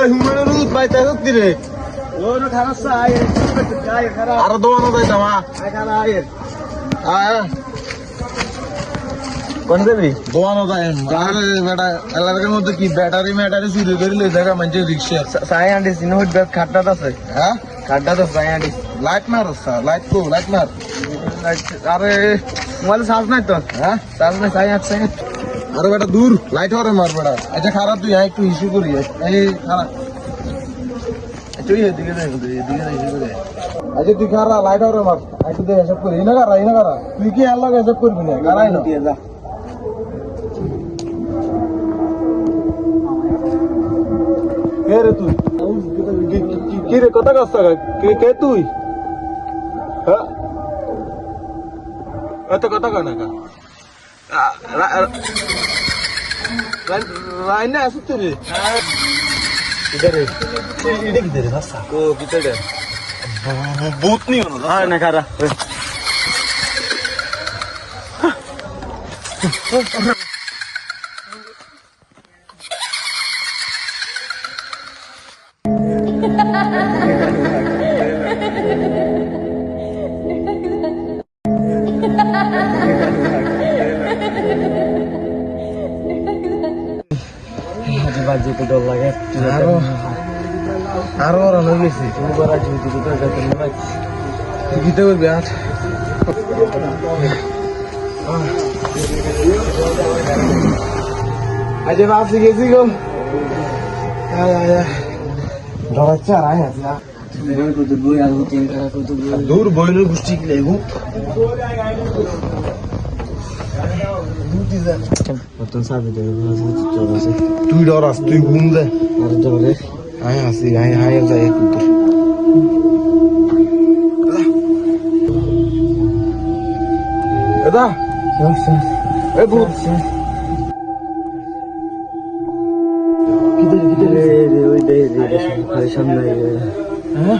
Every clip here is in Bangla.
হুমায়ুন রুদ ভাই তাই সত্যি রে ওর খারাপ সাই গায় খারাপ আরো দোয়ানো যাই জামা আয় খারাপ আয় আয় কোন দেবি দোয়ানো যায় আরে বেটা এলাকার মধ্যে কি ব্যাটারি ম্যাটারি চুরি করে লই জায়গা মানে রিক্সা সাই আন্ডিস ইনো হইত খাটটা আছে হ্যাঁ খাটটা তো সাই আন্ডিস লাইট মার লাইট কো লাইট মার আরে মোবাইল চার্জ নাই তো হ্যাঁ চার্জ নাই সাই আছে আরে বেটা দূর লাইট হরে মার বেটা এটা খারাপ তুই একটু ইস্যু করি এই খারাপ তুই এদিকে দে এদিকে দে আচ্ছা তুই খারা লাইট হরে মার একটু দে হিসাব করি ইনা কারা তুই কি আল্লাহ হিসাব করবি না কারাই না দিয়ে যা কে রে তুই কি রে কথা কাছ কে তুই হ্যাঁ এত কথা কয় না কা রাইনা আসু তুই রে ইধারে এটা কি রে ভাষা ও কিতে রে ভূত নি হলো হ্যাঁ না খারা বাজে তো ডর লাগে আরো ওরা হয়ে গেছে দুবার আছে তুই তো যাতে না তুই কিতে করবি আজ আজ বাসি গেছি গো ডরাচ্ছে আর আয় আছে কত বই আর তিন খারাপ কত বই দূর বইনের গোষ্ঠী কি লেগু কত সাবে দেবে চল আছে তুই ডরাস তুই ঘুম দে আর ডরে আয় আসি আয় আয় যাই একটু এদা এ ভূত ওই দে সামনে হ্যাঁ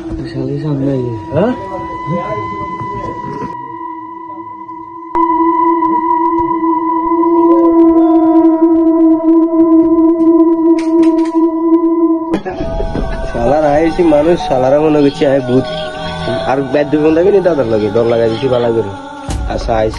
সামনে হ্যাঁ শালার আইসি মানুষ শালারা মনে করছি আয় ভূত আর ব্যাধ ফোন লাগে নি দাদার লাগে ডর লাগাই দিচ্ছি ভালো করে আচ্ছা আইস